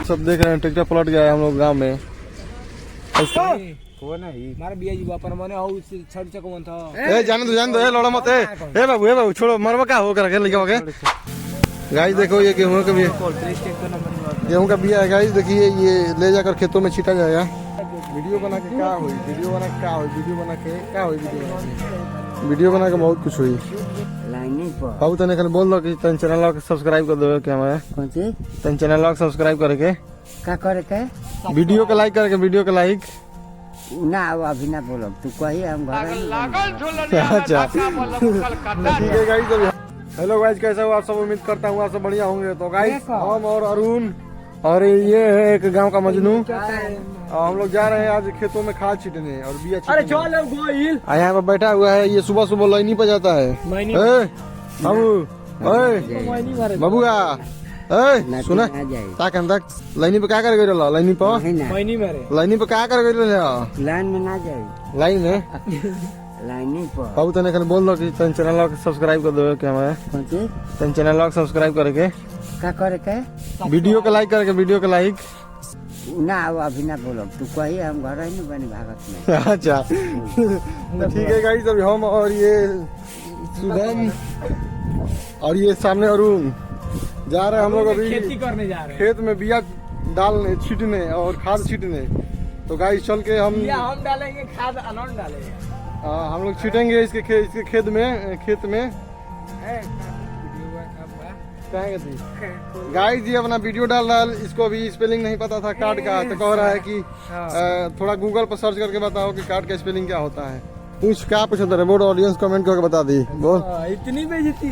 सब देख रहे हैं ट्रैक्टर पलट गया है हम लोग गांव में। जाने दो लड़ा मत। ए बाबू छोड़ो मरवा का हो कर के गाइस देखो ये गेहूं का बिया है गाइस। देखिए ये ले जाकर खेतों में छीटा जाएगा। वीडियो बना के क्या हुई, वीडियो बना के क्या हुई, वीडियो बना के बहुत कुछ हुई। बाबू तने कल बोल दो कि तन चैनल को सब्सक्राइब कर दो। क्या मैं कौन सी तन चैनल को सब्सक्राइब करके क्या करे के वीडियो को लाइक करके वीडियो को लाइक ना अभी ना बोलो तू कही हम घर अच्छा ठीक है गाइस। हेलो गाइस, कैसे हो आप सब? उम्मीद करता हूँ आप सब बढ़िया होंगे। तो गाइस हम और अरुण और ये है एक गांव का मजनू, हम लोग जा रहे हैं आज खेतों में खाद छीटने और बिया छीटने। यहाँ पर बैठा हुआ है, ये सुबह सुबह लाइनी पे जाता है। बबुआ सुना लाइनी पे क्या कर गई? लाइनी पे क्या कर गई? लाइन में ना जाए लाइन में बाबू तने कल बोल दो कि तन चैनल को सब्सक्राइब कर दो। क्या मैं तन चैनल को सब्सक्राइब करके क्या करे के वीडियो को लाइक करके वीडियो को लाइक ना अभी ना बोलो तू कही हम घर ही नहीं बनी भागत में। अच्छा ठीक है गाइस। अभी हम और ये शुभम और ये सामने अरुण जा रहे हैं। हम लोग अभी खेती करने जा रहे हैं, खेत में बिया डालने छीटने और खाद छीटने। तो गाइस चल के हम डालेंगे खाद अनौन डालेंगे। हम लोग छीटेंगे इसके खेत में गाइस। ये अपना वीडियो डाल रहा है, इसको भी स्पेलिंग नहीं पता था कार्ड का, तो कह रहा है कि थोड़ा गूगल पर सर्च करके बताओ कि कार्ड का स्पेलिंग क्या होता है। क्या पूछा था बोर्ड ऑडियंस कमेंट करके बता दी। बोल इतनी बेइज्जती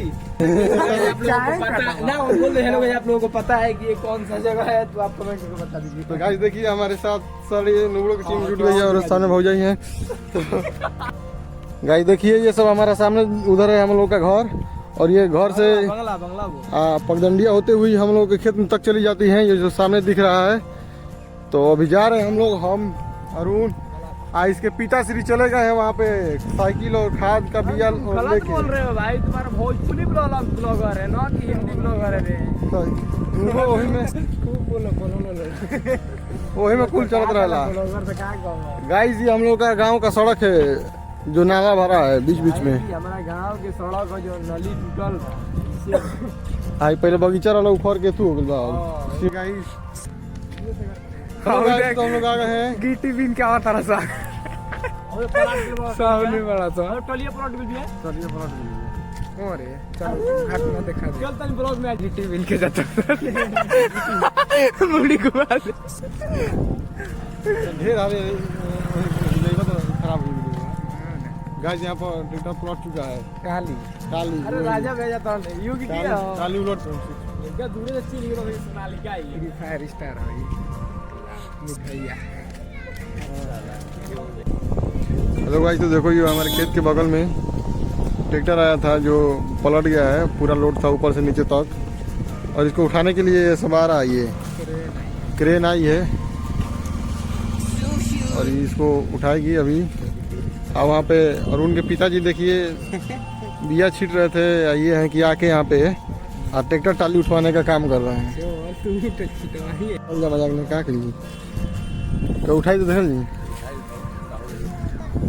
ना बोल रहे लोग, आप लोगों को पता है कि ये कौन सा जगह है, तो आप कमेंट करके बता दीजिए। तो गाइस देखिए हमारे साथ सारे नुबड़ों की टीम जुट गई है और सामने भौजाई है। गाइस देखिए ये सब हमारा सामने उधर है हम लोग का घर, और ये घर से पगडंडिया होते हुई हम लोग के खेत में तक चली जाती हैं, ये जो सामने दिख रहा है। तो अभी जा रहे हैं हम लोग, हम अरुण इसके पिताश्री चले गए हैं वहाँ पे साइकिल और खाद का बिया लेके। बोल रहे हो भाई, तुम्हारा भोजपुरी ब्लॉगर है ना कि हिंदी ब्लॉगर है? वही में कुल चलत रहा। गाइस ये हम लोग का गांव का सड़क है जो नाला भरा है बीच बीच में। हमारा गांव के सड़क जो नली टूटल आई पहले बगीचा वाला उखड़ के तू हो गया। गाइस हम लोग आ गए हैं गिट्टी बीन क्या तरह सा सामने बड़ा था टलिया प्लॉट भी है। अरे चलो घाट में देखा चल तनी ब्लॉग में गिट्टी बीन के जाता मुड़ी को ढेर आ रहे खराब हो गई। गाइस यहाँ पर ट्रैक्टर पलट चुका है। काली अरे राजा भेजा था यू की क्या काली उलट क्या दूर से चीज निकल रही सोनालिका है, फायर स्टार है मिठाइया। हेलो गाइस, तो देखो ये हमारे खेत के बगल में ट्रैक्टर आया था जो पलट गया है। पूरा लोड था ऊपर से नीचे तक, और इसको उठाने के लिए सब आ रहा है। ये क्रेन आई है और इसको उठाएगी अभी। अब वहाँ पे अरुण के पिताजी देखिए बिया छीट रहे थे, ये हैं कि आके यहाँ पे और ट्रैक्टर टाली उठवाने का काम कर रहे हैं। मजाक नहीं क्या करिए, तो उठाई तो देखल जी।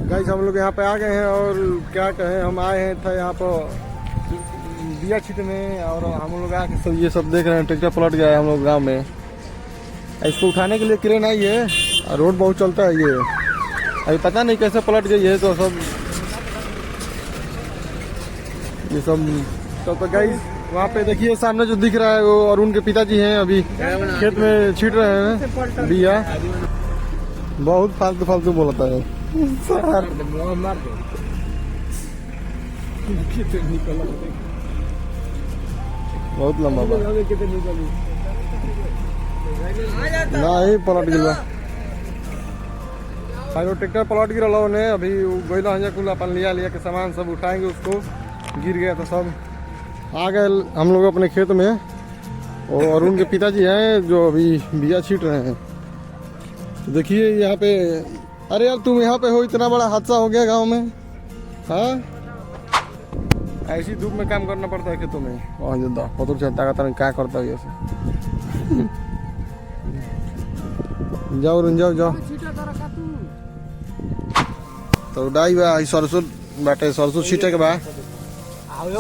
गाइस हम लोग यहाँ पे आ गए हैं और क्या कहें, हम आए हैं था यहाँ पर बिया छीटने, और हम लोग आके सब ये सब देख रहे हैं ट्रैक्टर पलट गया है हम लोग गाँव में। इसको उठाने के लिए क्रेन आई है और रोड बहुत चलता है। ये अभी पता नहीं कैसे पलट गई है। तो सब ये सब तो गाइस वहाँ पे देखिए सामने जो दिख रहा है वो अरुण के पिताजी हैं, अभी खेत में छीट रहे हैं बिया। बहुत फालतू बोलता है बहुत लंबा नहीं पलट गया। ट्रैक्टर पलट गिरा ने अभी गैला कुल अपन लिया के सामान सब उठाएंगे, उसको गिर गया तो सब आ गए हम लोग अपने खेत में। और अरुण के पिताजी हैं जो अभी बिया छीट रहे हैं। तो देखिए यहाँ पे, अरे यार तुम यहाँ पे हो, इतना बड़ा हादसा हो गया गांव में। हाँ ऐसी धूप में काम करना पड़ता है खेतों में। वहाँ क्या करता है जाओ रुन जाओ जाओ तो डाई बा ई सरसों बाटे सरसों छीटे के बा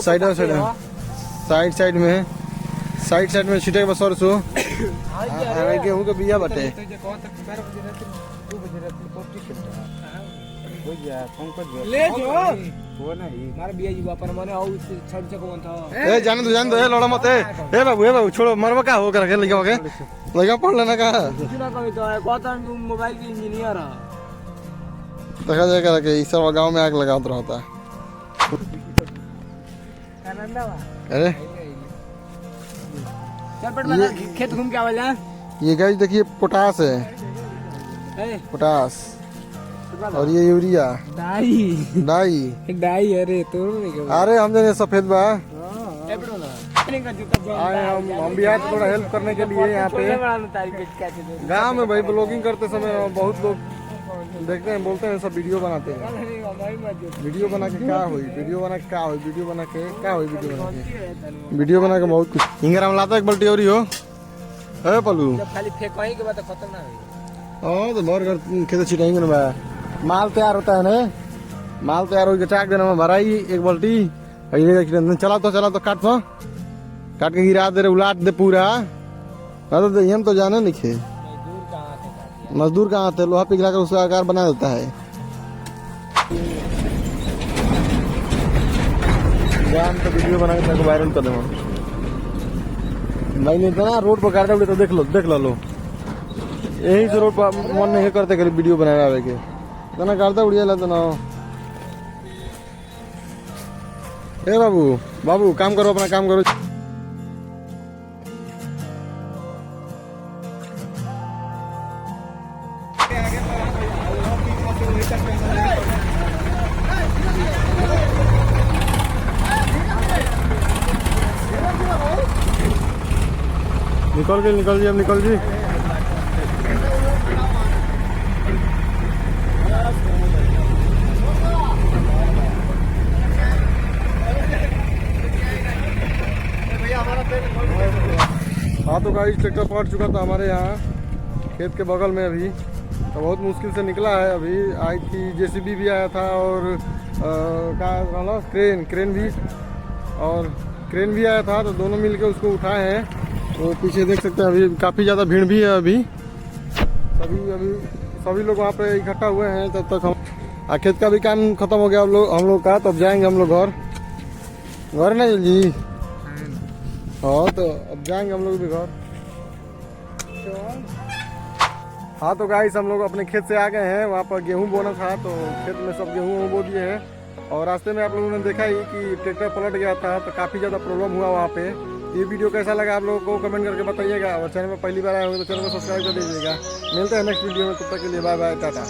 साइड साइड में छीटे के बा सरसों आ गेहूं के बिया बाटे ले जो वो नहीं मार बिया जी अपन माने औ छड़ से कोन था ए जान दो ए लड़ा मत ए बाबू छोड़ो मरवा का हो कर के लगा पढ़ लेना का कुछ ना कभी तो कहता तुम मोबाइल के इंजीनियर है देखा जाएगा कि इस सब गांव में आग लगात रहता अरे चल पट लगा खेत घूम के आवे जा ये गाइस देखिए पोटास है पोटास और ये यूरिया डाई अरे तो अरे हम जने सफेद बा ए पट ना आए हम भी आज थोड़ा हेल्प करने के लिए यहाँ पे गांव में भाई ब्लॉगिंग करते समय बहुत लोग देखते हैं बोलते हैं सब वीडियो बनाते हैं वीडियो बना के क्या हुई वीडियो बना के बहुत कुछ इंगरा में लाता एक बाल्टी और हो है पलू खाली फेंकवाई के बाद खत्म ना होई तो भर कर खेत छिटाएंगे ना माल तैयार होता है ना माल तैयार होकर चाक देना में भराई एक बाल्टी चला तो काट के गिरा दे उलाट दे पूरा तो हम तो जाने नहीं थे मजदूर कहाँ थे लोहा पिघला कर उसका आकार बना देता है जान तो वीडियो बना के वायरल कर दूंगा मैंने इतना रोड पर गाड़ी उड़े तो देख लो यही से रोड पर मन नहीं करते करीब वीडियो बनाए आवे के इतना गाड़ता उड़िया ला तो ना ए बाबू काम करो अपना काम करो निकल जी अब निकल जी हाँ तो गाइस ट्रैक्टर पहुंच चुका था हमारे यहाँ खेत के बगल में अभी तो बहुत मुश्किल से निकला है अभी आई थी जेसीबी भी आया था और क्रेन भी आया था तो दोनों मिलके उसको उठाए हैं तो पीछे देख सकते हैं अभी काफ़ी ज़्यादा भीड़ भी है अभी सभी लोग वहाँ पे इकट्ठा हुए हैं तब तक हम खेत का भी काम खत्म हो गया हम लोग का तो अब जाएंगे हम लोग घर नहीं जी हाँ तो अब जाएंगे हम लोग भी घर हाँ तो गाइस हम लोग अपने खेत से आ गए हैं वहाँ पर गेहूं बोना था तो खेत में सब गेहूं बो दिए हैं और रास्ते में आप लोगों ने देखा ही कि ट्रैक्टर पलट गया था तो काफ़ी ज़्यादा प्रॉब्लम हुआ वहाँ पे। ये वीडियो कैसा लगा आप लोगों को कमेंट करके बताइएगा और चैनल में पहली बार आए होंगे तो चैनल को सब्सक्राइब कर दीजिएगा। मिलते हैं नेक्स्ट वीडियो में, तब तक के लिए बाय बाय टाटा।